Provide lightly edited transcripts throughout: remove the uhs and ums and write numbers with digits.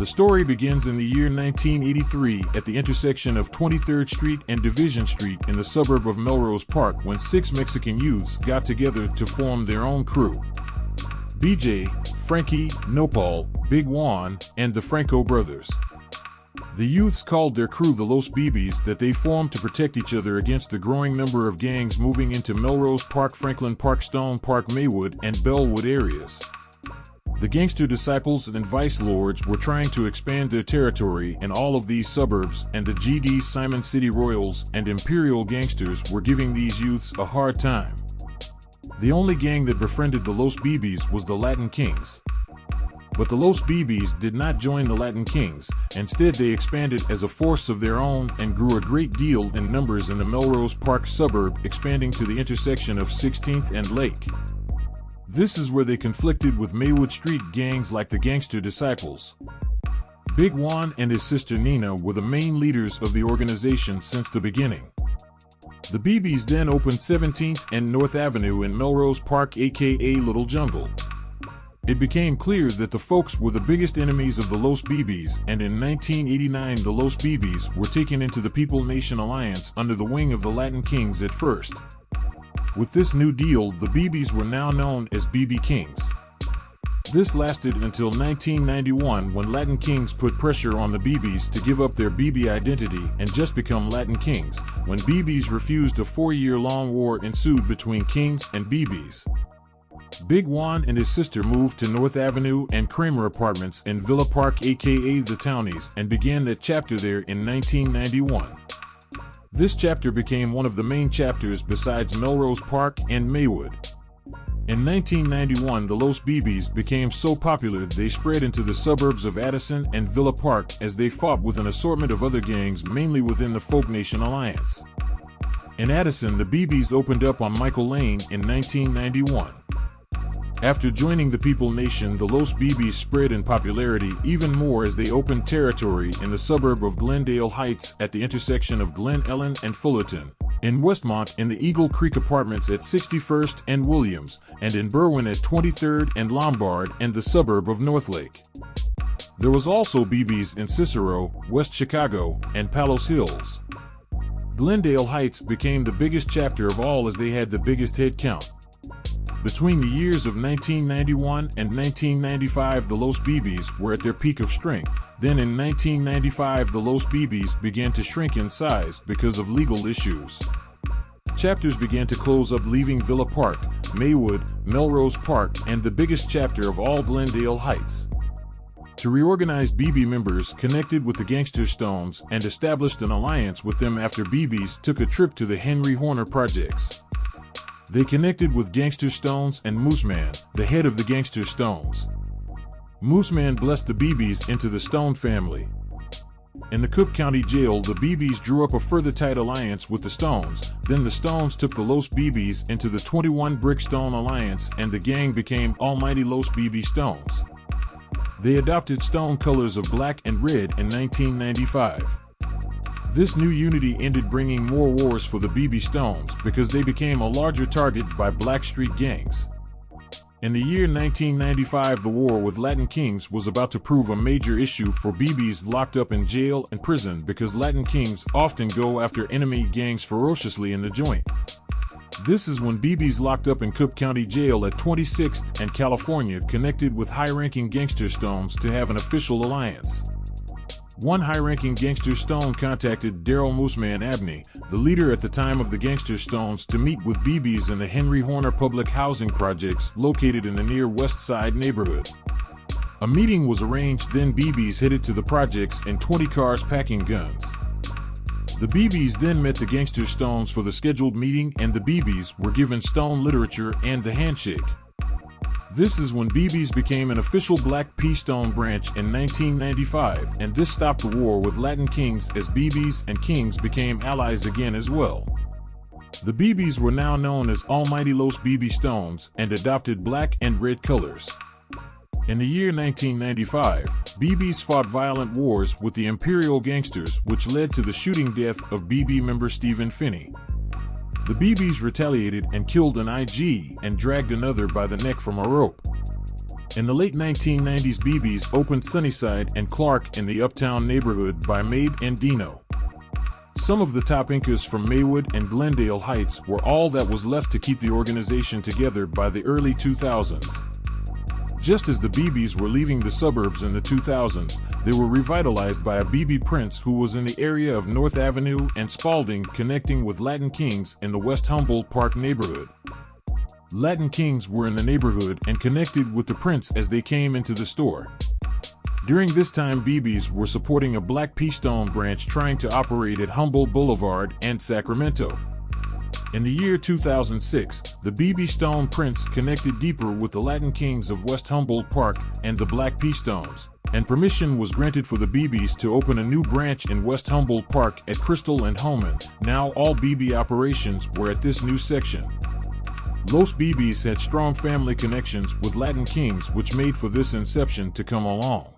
The story begins in the year 1983 at the intersection of 23rd Street and Division Street in the suburb of Melrose Park when 6 Mexican youths got together to form their own crew. BJ, Frankie, Nopal, Big Juan, and the Franco brothers. The youths called their crew the Los Bebes that they formed to protect each other against the growing number of gangs moving into Melrose Park, Franklin Park, Stone Park, Maywood, and Bellwood areas. The gangster disciples and vice lords were trying to expand their territory in all of these suburbs, and the GD Simon City Royals and Imperial gangsters were giving these youths a hard time. The only gang that befriended the Los Bebes was the Latin Kings. But the Los Bebes did not join the Latin Kings. Instead, they expanded as a force of their own and grew a great deal in numbers in the Melrose Park suburb, expanding to the intersection of 16th and Lake. This is where they conflicted with Maywood Street gangs like the Gangster Disciples. Big Juan and his sister Nina were the main leaders of the organization since the beginning. The Bebes then opened 17th and North Avenue in Melrose Park, aka Little Jungle. It became clear that the folks were the biggest enemies of the Los Bebes, and in 1989 the Los Bebes were taken into the People Nation Alliance under the wing of the Latin Kings at first. With this new deal, the Bebes were now known as BB Kings. This lasted until 1991 when Latin Kings put pressure on the Bebes to give up their BB identity and just become Latin Kings. When Bebes refused, a 4-year-long war ensued between Kings and Bebes. Big Juan and his sister moved to North Avenue and Kramer Apartments in Villa Park, aka the Townies, and began that chapter there in 1991. This chapter became one of the main chapters besides Melrose Park and Maywood. In 1991, the Los Bebes became so popular they spread into the suburbs of Addison and Villa Park as they fought with an assortment of other gangs, mainly within the Folk Nation Alliance. In Addison, the Bebes opened up on Michael Lane in 1991. After joining the People Nation, the Los Bebes spread in popularity even more as they opened territory in the suburb of Glendale Heights at the intersection of Glen Ellen and Fullerton, in Westmont in the Eagle Creek Apartments at 61st and Williams, and in Berwyn at 23rd and Lombard and the suburb of Northlake. There was also Bebes in Cicero, West Chicago, and Palos Hills. Glendale Heights became the biggest chapter of all as they had the biggest head count. Between the years of 1991 and 1995, the Los Bebes were at their peak of strength. Then in 1995, the Los Bebes began to shrink in size because of legal issues. Chapters began to close up, leaving Villa Park, Maywood, Melrose Park, and the biggest chapter of all, Glendale Heights. To reorganize BB members connected with the Gangster Stones and established an alliance with them after Bebes took a trip to the Henry Horner projects. They connected with Gangster Stones and Mooseman, the head of the Gangster Stones. Mooseman blessed the Bebes into the Stone family. In the Cook County Jail, the Bebes drew up a further tight alliance with the Stones. Then the Stones took the Los Bebes into the 21 Brick Stone Alliance, and the gang became Almighty Los Bebe Stones. They adopted Stone colors of black and red in 1995. This new unity ended bringing more wars for the Bebe Stones because they became a larger target by Blackstreet gangs. In the year 1995, the war with Latin Kings was about to prove a major issue for Bebes locked up in jail and prison because Latin Kings often go after enemy gangs ferociously in the joint. This is when Bebes locked up in Cook County Jail at 26th and California connected with high-ranking Gangster Stones to have an official alliance. One high-ranking Gangster Stone contacted Daryl Mooseman Abney, the leader at the time of the Gangster Stones, to meet with Bebes in the Henry Horner public housing projects located in the near West Side neighborhood. A meeting was arranged, then Bebes headed to the projects in 20 cars packing guns. The Bebes then met the Gangster Stones for the scheduled meeting, and the Bebes were given Stone literature and the handshake. This is when Bebes became an official Black P Stone branch in 1995, and this stopped the war with Latin Kings as Bebes and Kings became allies again as well. The Bebes were now known as Almighty Los Bebe Stones and adopted black and red colors. In the year 1995, Bebes fought violent wars with the Imperial Gangsters, which led to the shooting death of BB member Stephen Finney. The Bebes retaliated and killed an IG and dragged another by the neck from a rope. In the late 1990s, Bebe's opened Sunnyside and Clark in the Uptown neighborhood by Mabe and Dino. Some of the top incas from Maywood and Glendale Heights were all that was left to keep the organization together by the early 2000s. Just as the Bebes were leaving the suburbs in the 2000s, they were revitalized by a Bebe Prince who was in the area of North Avenue and Spalding, connecting with Latin Kings in the West Humboldt Park neighborhood. Latin Kings were in the neighborhood and connected with the Prince as they came into the store. During this time, Bebes were supporting a Black P. Stone branch trying to operate at Humboldt Boulevard and Sacramento. In the year 2006, the Bebe Stone Prince connected deeper with the Latin Kings of West Humboldt Park and the Black P. Stones, and permission was granted for the Bebes to open a new branch in West Humboldt Park at Crystal and Holman. Now all Bebe operations were at this new section. Los Bebes had strong family connections with Latin Kings, which made for this inception to come along.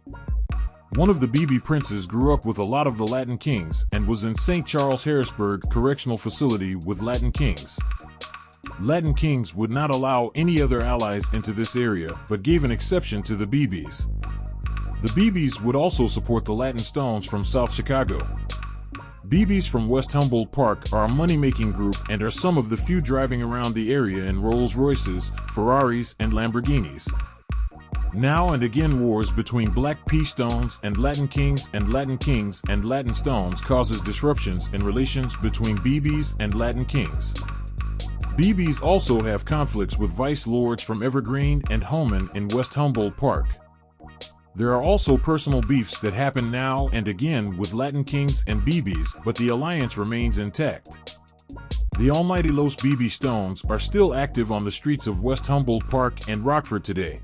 One of the Bebe Princes grew up with a lot of the Latin Kings and was in St. Charles Harrisburg Correctional Facility with Latin Kings. Latin Kings would not allow any other allies into this area, but gave an exception to the Bebes. The Bebes would also support the Latin Stones from South Chicago. Bebes from West Humboldt Park are a money-making group and are some of the few driving around the area in Rolls-Royces, Ferraris, and Lamborghinis. Now and again, wars between Black P. Stones and Latin Kings and Latin Kings and Latin Stones causes disruptions in relations between Bebes and Latin Kings. Bebes also have conflicts with vice lords from Evergreen and Holman in West Humboldt Park. There are also personal beefs that happen now and again with Latin Kings and Bebes, but the alliance remains intact. The almighty Los Bebe Stones are still active on the streets of West Humboldt Park and Rockford today.